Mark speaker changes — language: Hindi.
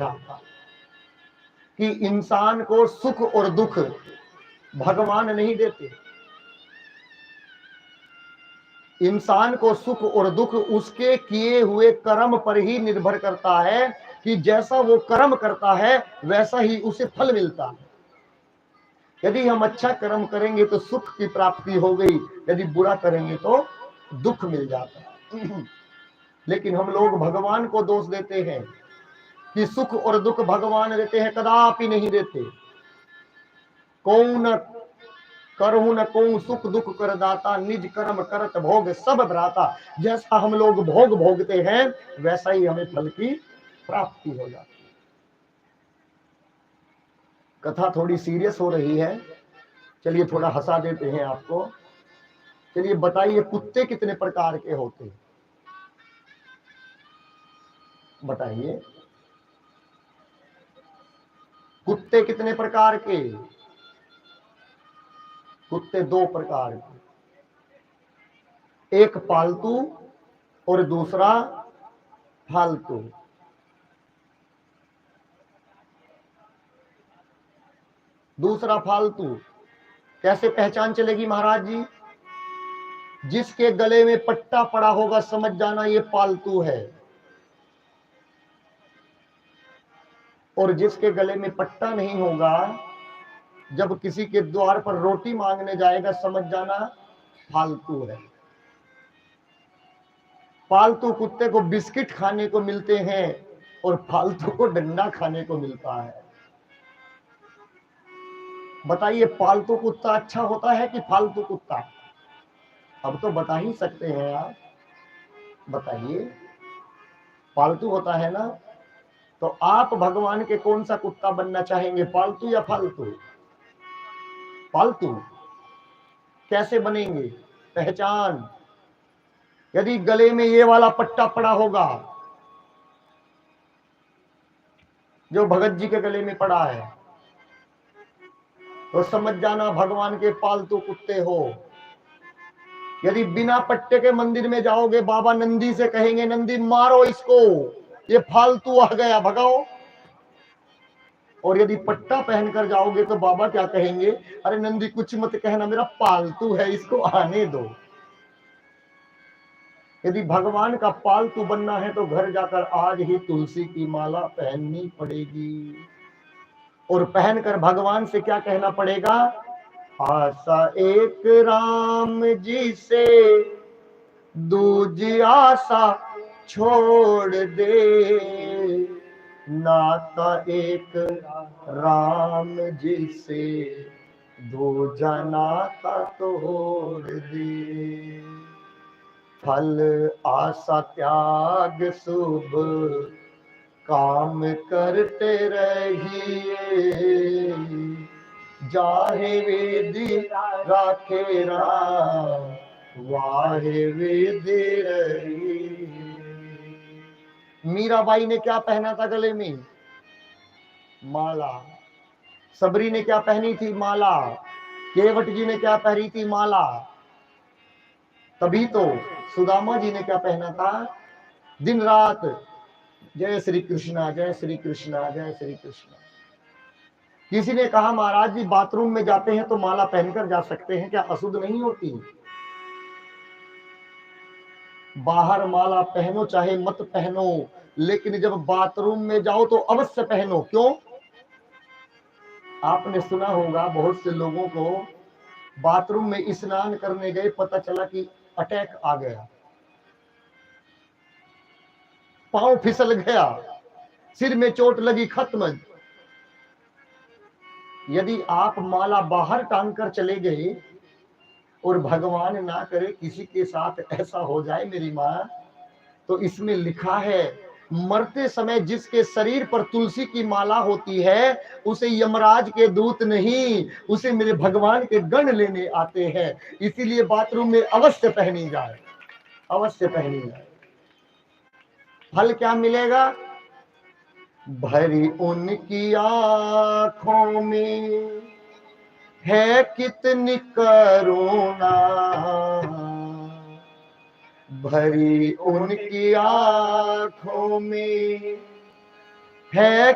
Speaker 1: जाता कि इंसान को सुख और दुख भगवान नहीं देते। इंसान को सुख और दुख उसके किए हुए कर्म पर ही निर्भर करता है कि जैसा वो कर्म करता है वैसा ही उसे फल मिलता है। यदि हम अच्छा कर्म करेंगे तो सुख की प्राप्ति हो गई, यदि बुरा करेंगे तो दुख मिल जाता है। लेकिन हम लोग भगवान को दोष देते हैं कि सुख और दुख भगवान देते हैं, कदापि नहीं देते। कौन करहु न को सुख दुख कर दाता, निज कर्म करत भोग सब भ्राता। जैसा हम लोग भोग भोगते हैं वैसा ही हमें फल की प्राप्ति हो जाती है। कथा थोड़ी सीरियस हो रही है, चलिए थोड़ा हंसा देते हैं आपको। चलिए बताइए कुत्ते कितने प्रकार के होते हैं? बताइए कुत्ते कितने प्रकार के? कुत्ते दो प्रकार के, एक पालतू और दूसरा फालतू। दूसरा फालतू कैसे पहचान चलेगी महाराज जी? जिसके गले में पट्टा पड़ा होगा समझ जाना ये पालतू है, और जिसके गले में पट्टा नहीं होगा जब किसी के द्वार पर रोटी मांगने जाएगा समझ जाना फालतू है। पालतू कुत्ते को बिस्किट खाने को मिलते हैं और फालतू को डंडा खाने को मिलता है। बताइए पालतू कुत्ता अच्छा होता है कि फालतू कुत्ता? अब तो बता ही सकते हैं आप, बताइए। पालतू होता है ना, तो आप भगवान के कौन सा कुत्ता बनना चाहेंगे, पालतू या फालतू? पालतू। कैसे बनेंगे? पहचान, यदि गले में ये वाला पट्टा पड़ा होगा जो भगत जी के गले में पड़ा है तो समझ जाना भगवान के पालतू कुत्ते हो। यदि बिना पट्टे के मंदिर में जाओगे बाबा नंदी से कहेंगे नंदी मारो इसको, ये फालतू आ गया भगाओ। और यदि पट्टा पहनकर जाओगे तो बाबा क्या कहेंगे, अरे नंदी कुछ मत कहना मेरा पालतू है इसको आने दो। यदि भगवान का पालतू बनना है तो घर जाकर आज ही तुलसी की माला पहननी पड़ेगी, और पहनकर भगवान से क्या कहना पड़ेगा, आशा एक राम जी से दूजी आशा छोड़ दे, नाता एक राम जी से दूजा नाता तोड़ दे। फल आशा त्याग शुभ काम करते रहिए, जाहे वेदी राखे राम वाहे वेदी रही। मीराबाई ने क्या पहना था गले में? माला। सबरी ने क्या पहनी थी? माला। केवट जी ने क्या पहनी थी? माला। तभी तो सुदामा जी ने क्या पहना था? दिन रात जय श्री कृष्णा जय श्री कृष्णा जय श्री कृष्णा। किसी ने कहा महाराज जी बाथरूम में जाते हैं तो माला पहनकर जा सकते हैं, क्या अशुद्ध नहीं होती? बाहर माला पहनो चाहे मत पहनो, लेकिन जब बाथरूम में जाओ तो अवश्य पहनो। क्यों? आपने सुना होगा बहुत से लोगों को बाथरूम में स्नान करने गए, पता चला कि अटैक आ गया, पांव फिसल गया, सिर में चोट लगी, खत्म। यदि आप माला बाहर टांग कर चले गए और भगवान ना करे किसी के साथ ऐसा हो जाए मेरी मां, तो इसमें लिखा है मरते समय जिसके शरीर पर तुलसी की माला होती है उसे यमराज के दूत नहीं, उसे मेरे भगवान के गण लेने आते हैं। इसीलिए बाथरूम में अवश्य पहनी जाए, अवश्य पहनी जाए। फल क्या मिलेगा? भरी उनकी आंखों में है कितनी करुणा, भरी उनकी आंखों में है